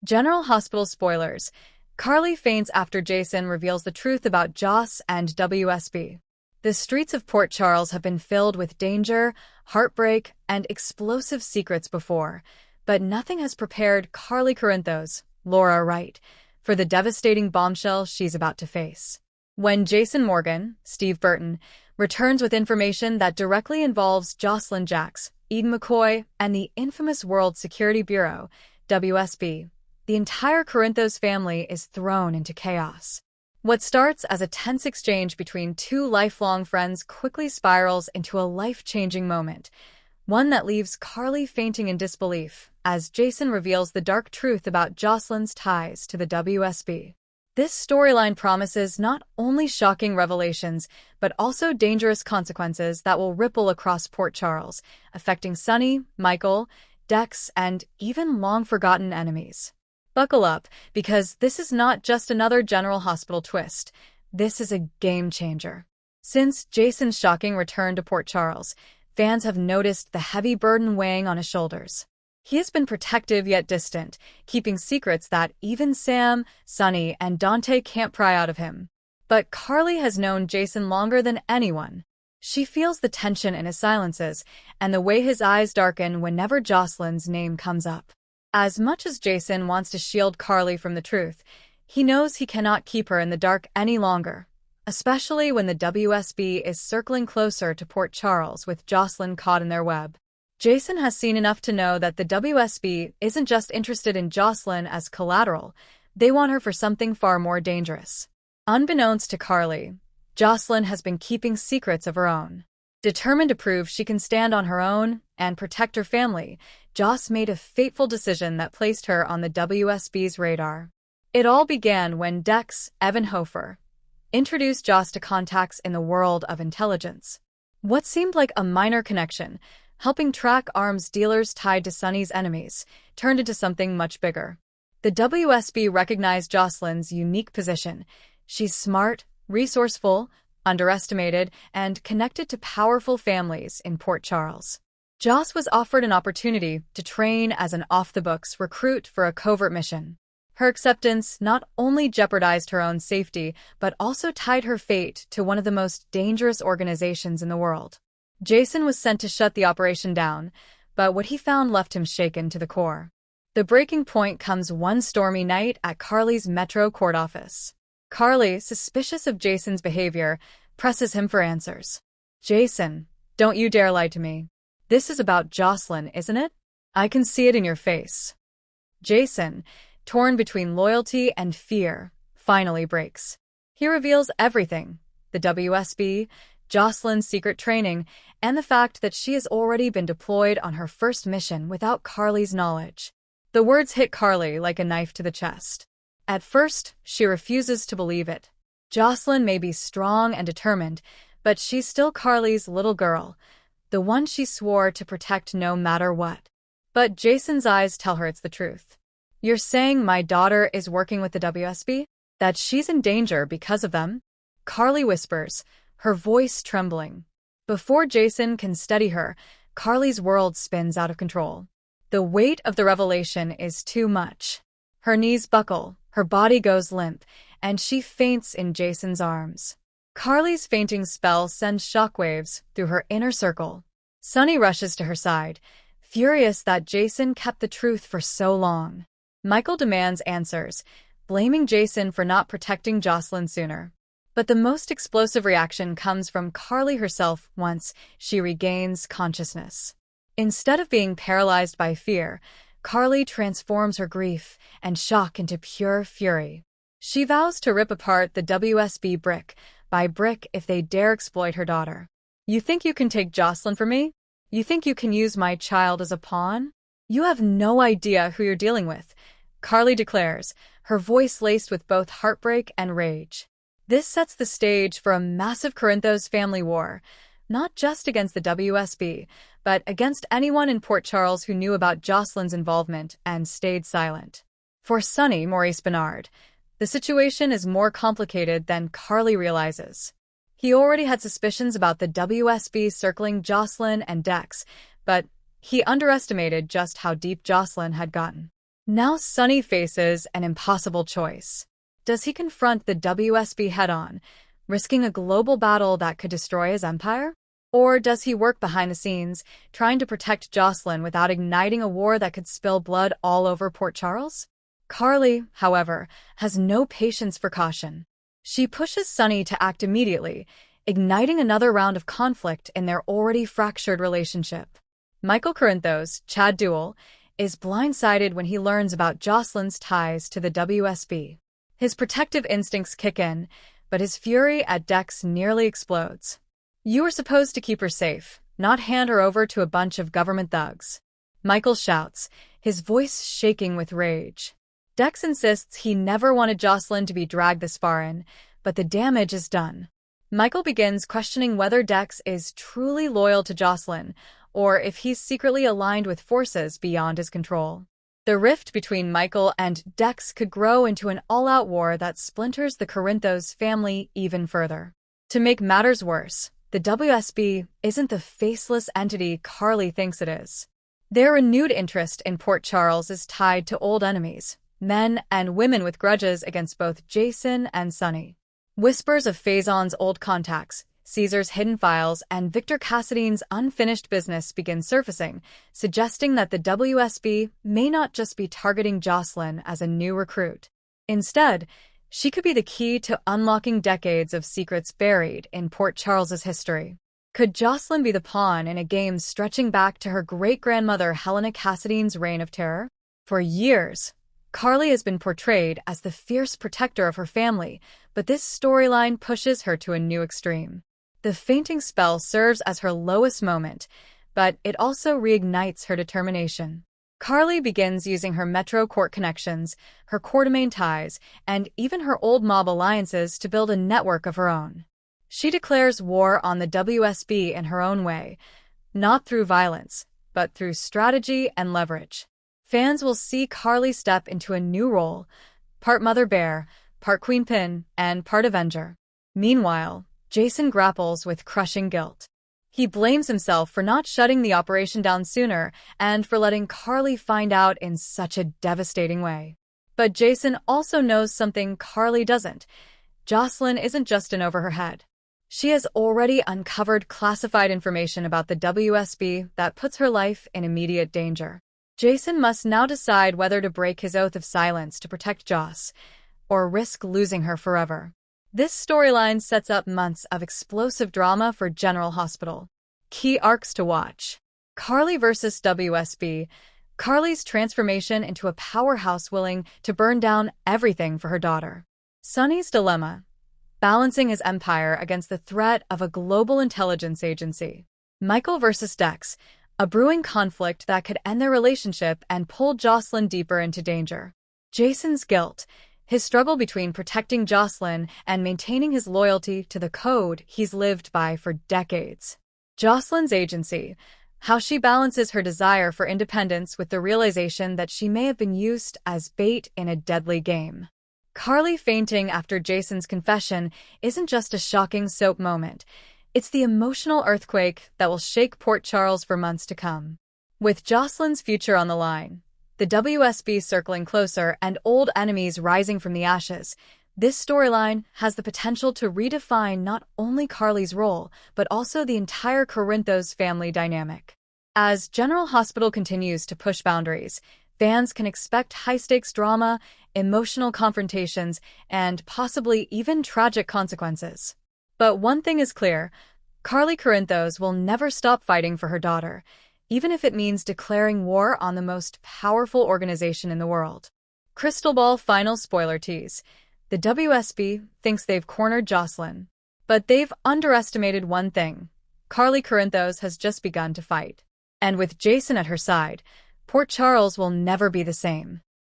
General Hospital spoilers. Carly faints after Jason reveals the truth about Joss and WSB. The streets of Port Charles have been filled with danger, heartbreak, and explosive secrets before, but nothing has prepared Carly Corinthos, Laura Wright, for the devastating bombshell she's about to face. When Jason Morgan, Steve Burton, returns with information that directly involves Jocelyn Jacks, Eden McCoy, and the infamous World Security Bureau, WSB, the entire Corinthos family is thrown into chaos. What starts as a tense exchange between two lifelong friends quickly spirals into a life-changing moment, one that leaves Carly fainting in disbelief as Jason reveals the dark truth about Jocelyn's ties to the WSB. This storyline promises not only shocking revelations, but also dangerous consequences that will ripple across Port Charles, affecting Sonny, Michael, Dex, and even long-forgotten enemies. Buckle up, because this is not just another General Hospital twist. This is a game-changer. Since Jason's shocking return to Port Charles, fans have noticed the heavy burden weighing on his shoulders. He has been protective yet distant, keeping secrets that even Sam, Sonny, and Dante can't pry out of him. But Carly has known Jason longer than anyone. She feels the tension in his silences, and the way his eyes darken whenever Jocelyn's name comes up. As much as Jason wants to shield Carly from the truth, he knows he cannot keep her in the dark any longer, especially when the WSB is circling closer to Port Charles with Jocelyn caught in their web. Jason has seen enough to know that the WSB isn't just interested in Jocelyn as collateral, they want her for something far more dangerous. Unbeknownst to Carly, Jocelyn has been keeping secrets of her own. Determined to prove she can stand on her own and protect her family, Joss made a fateful decision that placed her on the WSB's radar. It all began when Dex, Evan Hofer, introduced Joss to contacts in the world of intelligence. What seemed like a minor connection, helping track arms dealers tied to Sonny's enemies, turned into something much bigger. The WSB recognized Jocelyn's unique position. She's smart, resourceful, underestimated, and connected to powerful families in Port Charles. Joss was offered an opportunity to train as an off-the-books recruit for a covert mission. Her acceptance not only jeopardized her own safety, but also tied her fate to one of the most dangerous organizations in the world. Jason was sent to shut the operation down, but what he found left him shaken to the core. The breaking point comes one stormy night at Carly's Metro court office. Carly, suspicious of Jason's behavior, presses him for answers. "Jason, don't you dare lie to me. This is about Jocelyn, isn't it? I can see it in your face." Jason, torn between loyalty and fear, finally breaks. He reveals everything: the WSB, Jocelyn's secret training, and the fact that she has already been deployed on her first mission without Carly's knowledge. The words hit Carly like a knife to the chest. At first, she refuses to believe it. Jocelyn may be strong and determined, but she's still Carly's little girl, the one she swore to protect no matter what. But Jason's eyes tell her it's the truth. "You're saying my daughter is working with the WSB? That she's in danger because of them?" Carly whispers, her voice trembling. Before Jason can steady her, Carly's world spins out of control. The weight of the revelation is too much. Her knees buckle, her body goes limp, and she faints in Jason's arms. Carly's fainting spell sends shockwaves through her inner circle. Sonny rushes to her side, furious that Jason kept the truth for so long. Michael demands answers, blaming Jason for not protecting Jocelyn sooner. But the most explosive reaction comes from Carly herself once she regains consciousness. Instead of being paralyzed by fear, Carly transforms her grief and shock into pure fury. She vows to rip apart the WSB brick by brick if they dare exploit her daughter. "You think you can take Jocelyn from me? You think you can use my child as a pawn? You have no idea who you're dealing with," Carly declares, her voice laced with both heartbreak and rage. This sets the stage for a massive Corinthos family war, not just against the WSB, but against anyone in Port Charles who knew about Jocelyn's involvement and stayed silent. For Sonny Maurice Bernard, the situation is more complicated than Carly realizes. He already had suspicions about the WSB circling Jocelyn and Dex, but he underestimated just how deep Jocelyn had gotten. Now Sonny faces an impossible choice. Does he confront the WSB head-on, risking a global battle that could destroy his empire? Or does he work behind the scenes, trying to protect Jocelyn without igniting a war that could spill blood all over Port Charles? Carly, however, has no patience for caution. She pushes Sonny to act immediately, igniting another round of conflict in their already fractured relationship. Michael Corinthos, Chad Duell, is blindsided when he learns about Jocelyn's ties to the WSB. His protective instincts kick in, but his fury at Dex nearly explodes. "You were supposed to keep her safe, not hand her over to a bunch of government thugs," Michael shouts, his voice shaking with rage. Dex insists he never wanted Jocelyn to be dragged this far in, but the damage is done. Michael begins questioning whether Dex is truly loyal to Jocelyn, or if he's secretly aligned with forces beyond his control. The rift between Michael and Dex could grow into an all-out war that splinters the Corinthos family even further. To make matters worse, the WSB isn't the faceless entity Carly thinks it is. Their renewed interest in Port Charles is tied to old enemies, men and women with grudges against both Jason and Sonny. Whispers of Faison's old contacts, Caesar's hidden files, and Victor Cassidy's unfinished business begin surfacing, suggesting that the WSB may not just be targeting Jocelyn as a new recruit. Instead, she could be the key to unlocking decades of secrets buried in Port Charles's history. Could Jocelyn be the pawn in a game stretching back to her great-grandmother Helena Cassidy's reign of terror? For years, Carly has been portrayed as the fierce protector of her family, but this storyline pushes her to a new extreme. The fainting spell serves as her lowest moment, but it also reignites her determination. Carly begins using her Metro court connections, her Quartermain ties, and even her old mob alliances to build a network of her own. She declares war on the WSB in her own way, not through violence, but through strategy and leverage. Fans will see Carly step into a new role, part Mother Bear, part Queen Pin, and part Avenger. Meanwhile, Jason grapples with crushing guilt. He blames himself for not shutting the operation down sooner and for letting Carly find out in such a devastating way. But Jason also knows something Carly doesn't. Jocelyn isn't just in over her head. She has already uncovered classified information about the WSB that puts her life in immediate danger. Jason must now decide whether to break his oath of silence to protect Joss, or risk losing her forever. This storyline sets up months of explosive drama for General Hospital. Key arcs to watch. Carly vs. WSB. Carly's transformation into a powerhouse willing to burn down everything for her daughter. Sonny's dilemma. Balancing his empire against the threat of a global intelligence agency. Michael vs. Dex. A brewing conflict that could end their relationship and pull Jocelyn deeper into danger. Jason's guilt. His struggle between protecting Jocelyn and maintaining his loyalty to the code he's lived by for decades. Jocelyn's agency. How she balances her desire for independence with the realization that she may have been used as bait in a deadly game. Carly fainting after Jason's confession isn't just a shocking soap moment. It's the emotional earthquake that will shake Port Charles for months to come. With Jocelyn's future on the line, the WSB circling closer, and old enemies rising from the ashes, this storyline has the potential to redefine not only Carly's role, but also the entire Corinthos family dynamic. As General Hospital continues to push boundaries, fans can expect high-stakes drama, emotional confrontations, and possibly even tragic consequences. But one thing is clear, Carly Corinthos will never stop fighting for her daughter, even if it means declaring war on the most powerful organization in the world. Crystal Ball final spoiler tease. The WSB thinks they've cornered Jocelyn, but they've underestimated one thing. Carly Corinthos has just begun to fight. And with Jason at her side, Port Charles will never be the same.